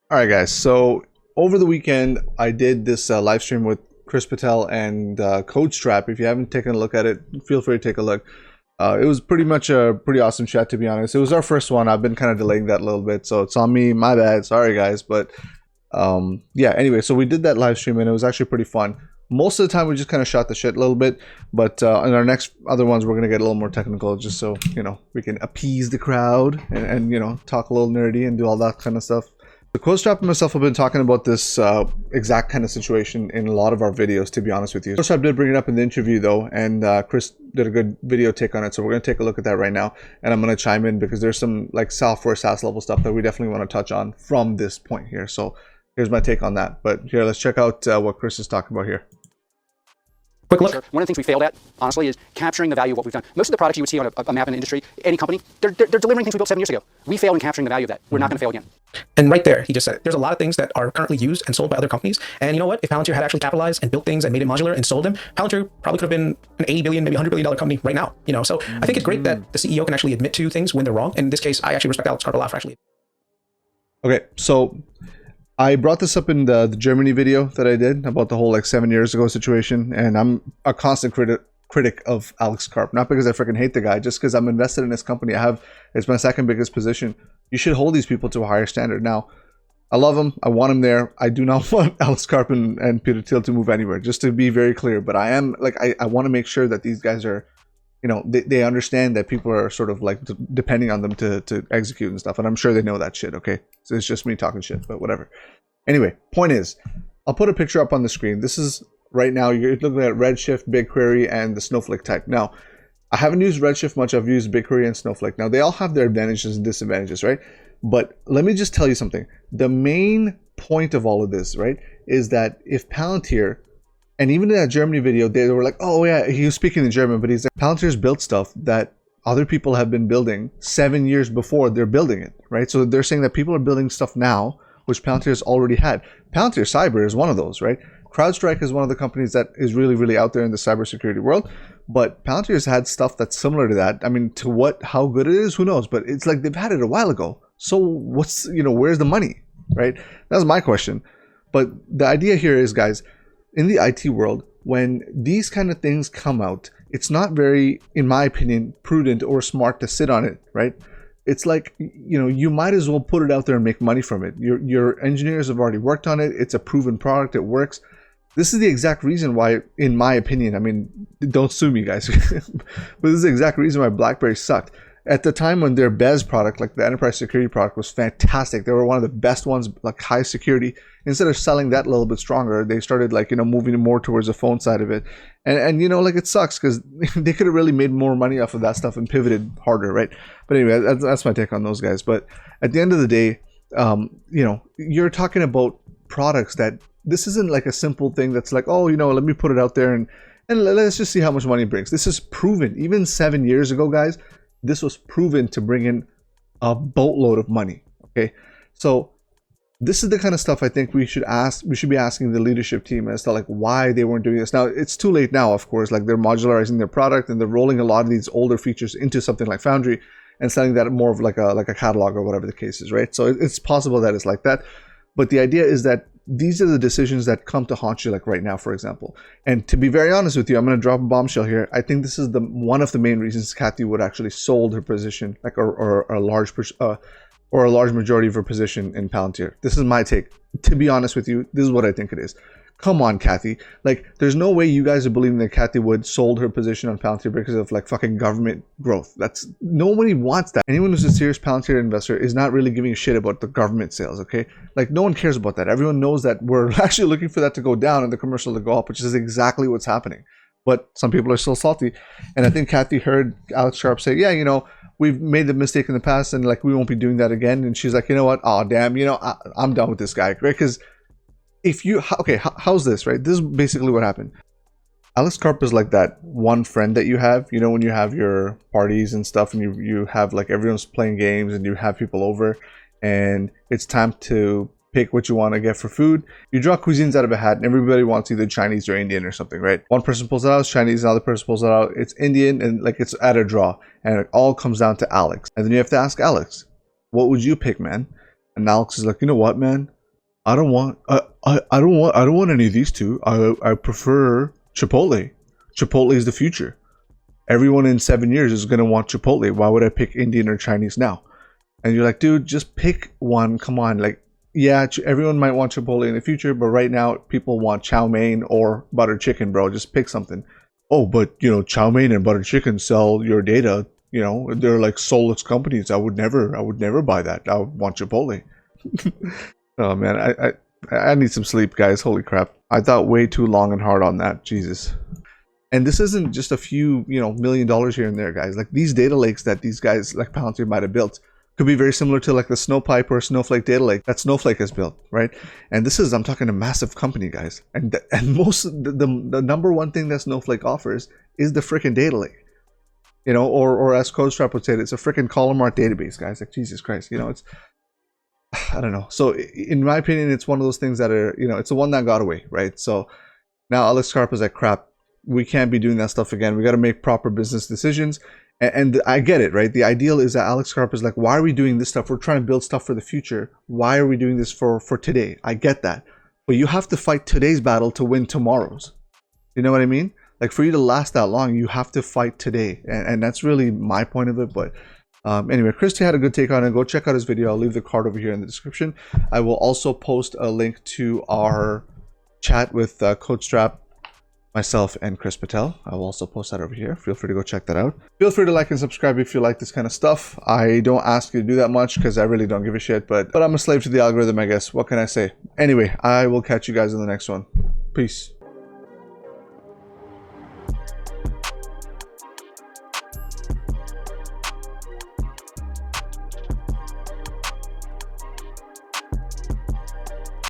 All right, guys. So over the weekend, I did this live stream with Chris Patel and Code Strap. If you haven't taken a look at it, feel free to take a look. It was pretty much a pretty awesome chat, to be honest. It was our first one. I've been kind of delaying that a little bit, so it's on me. My bad. Sorry, guys. But yeah. Anyway, so we did that live stream, and it was actually pretty fun. Most of the time, we just kind of shot the shit a little bit, but in our next other ones, we're gonna get a little more technical, just so we can appease the crowd and talk a little nerdy and do all that kind of stuff. The Codestrap and myself have been talking about this exact kind of situation in a lot of our videos, to be honest with you. Codestrap did bring it up in the interview though, and Chris did a good video take on it, so we're going to take a look at that right now, and I'm going to chime in because there's some like software SaaS level stuff that we definitely want to touch on from this point here. So here's my take on that. But here, let's check out what Chris is talking about here. Quick look. One of the things we failed at, honestly, is capturing the value of what we've done. Most of the products you would see on a map in the industry, any company, they're delivering things we built 7 years ago. We failed in capturing the value of that. We're not going to fail again. And right there, he just said it. There's a lot of things that are currently used and sold by other companies. And you know what? If Palantir had actually capitalized and built things and made it modular and sold them, Palantir probably could have been an 80 billion, maybe $100 billion company right now. So I think it's great that the CEO can actually admit to things when they're wrong. And in this case, I actually respect Alex Karp a lot for actually. Okay, so I brought this up in the Germany video that I did about the whole like 7 years ago situation, and I'm a constant critic of Alex Karp, not because I freaking hate the guy, just because I'm invested in this company. It's my second biggest position. You should hold these people to a higher standard. Now, I love him. I want him there. I do not want Alex Karp and Peter Thiel to move anywhere, just to be very clear. But I am like, I want to make sure that these guys are, they understand that people are sort of like depending on them to execute and stuff. And I'm sure they know that shit. Okay. So it's just me talking shit, but whatever. Anyway, point is, I'll put a picture up on the screen. This is right now, you're looking at Redshift, BigQuery, and the Snowflake type. Now, I haven't used Redshift much. I've used BigQuery and Snowflake. Now, they all have their advantages and disadvantages, right? But let me just tell you something. The main point of all of this, right, is that if Palantir, and even in that Germany video, they were like, oh yeah, he was speaking in German, but he's like, Palantir's built stuff that other people have been building 7 years before they're building it, right? So they're saying that people are building stuff now, which Palantir has already had. Palantir Cyber is one of those, right? CrowdStrike is one of the companies that is really, really out there in the cybersecurity world, but Palantir has had stuff that's similar to that. I mean, how good it is, who knows? But it's like they've had it a while ago. So where's the money, right? That's my question. But the idea here is, guys, in the IT world, when these kind of things come out, it's not very, in my opinion, prudent or smart to sit on it, right? It's like, you might as well put it out there and make money from it. Your engineers have already worked on it. It's a proven product. It works. This is the exact reason why, in my opinion, I mean, don't sue me, guys, but this is the exact reason why BlackBerry sucked. At the time when their BES product, like the enterprise security product, was fantastic. They were one of the best ones, like high security. Instead of selling that a little bit stronger, they started like, moving more towards the phone side of it. And like it sucks because they could have really made more money off of that stuff and pivoted harder, right? But anyway, that's my take on those guys. But at the end of the day, you're talking about products that this isn't like a simple thing that's like, oh, let me put it out there and let's just see how much money it brings. This is proven. Even 7 years ago, guys, this was proven to bring in a boatload of money. Okay, so this is the kind of stuff I think we should be asking the leadership team as to like why they weren't doing this. Now it's too late now, of course. Like they're modularizing their product and they're rolling a lot of these older features into something like Foundry and selling that more of like a catalog or whatever the case is, right? So it's possible that it's like that, but the idea is that these are the decisions that come to haunt you, like right now, for example. And to be very honest with you, I'm going to drop a bombshell here. I think this is one of the main reasons Cathie Wood actually sold her position, like or a large majority of her position in Palantir. This is my take. To be honest with you, this is what I think it is. Come on, Cathie. Like, there's no way you guys are believing that Cathie Wood sold her position on Palantir because of like fucking government growth. Nobody wants that. Anyone who's a serious Palantir investor is not really giving a shit about the government sales, okay? Like, no one cares about that. Everyone knows that we're actually looking for that to go down and the commercial to go up, which is exactly what's happening. But some people are still salty. And I think Cathie heard Alex Karp say, yeah, we've made the mistake in the past and like we won't be doing that again. And she's like, you know what? Oh, damn, I'm done with this guy, right? Because how's this, right? This is basically what happened. Alex Karp is like that one friend that you have, when you have your parties and stuff and you have like everyone's playing games and you have people over and it's time to pick what you want to get for food. You draw cuisines out of a hat and everybody wants either Chinese or Indian or something, right? One person pulls it out, it's Chinese, another person pulls it out, it's Indian, and like it's at a draw. And it all comes down to Alex. And then you have to ask Alex, what would you pick, man? And Alex is like, you know what, man? I don't want I don't want any of these two. I prefer Chipotle. Chipotle is the future. Everyone in 7 years is going to want Chipotle. Why would I pick Indian or Chinese now? And you're like, dude, just pick one. Come on. Like, yeah, everyone might want Chipotle in the future, but right now people want chow mein or butter chicken, bro. Just pick something. Oh, but you know, chow mein and butter chicken sell your data. You know, they're like soulless companies. I would never buy that. I would want Chipotle. Oh man, I need some sleep, guys. Holy crap. I thought way too long and hard on that. Jesus. And this isn't just a few, you know, $1 million here and there, guys. Like these data lakes that these guys like Palantir might have built could be very similar to like the Snowpipe or Snowflake data lake that Snowflake has built, right? And this is, I'm talking a massive company, guys. And most the number one thing that Snowflake offers is the freaking data lake. You know, or as CodeStrap would say, it's a freaking column art database, guys. Like Jesus Christ, you know, it's, I don't know. So in my opinion, it's one of those things that are, you know, it's the one that got away, right? So now Alex Karp is like, crap, we can't be doing that stuff again. We got to make proper business decisions. And I get it, right? The ideal is that Alex Karp is like, why are we doing this stuff? We're trying to build stuff for the future. Why are we doing this for today? I get that. But you have to fight today's battle to win tomorrow's. You know what I mean? Like for you to last that long, you have to fight today. And that's really my point of it. But anyway, Christy had a good take on it. Go check out his video. I'll leave the card over here in the description. I will also post a link to our chat with CodeStrap, myself, and Chris Patel. I will also post that over here. Feel free to go check that out. Feel free to like and subscribe if you like this kind of stuff. I don't ask you to do that much because I really don't give a shit, but I'm a slave to the algorithm, I guess. What can I say? Anyway, I will catch you guys in the next one. Peace.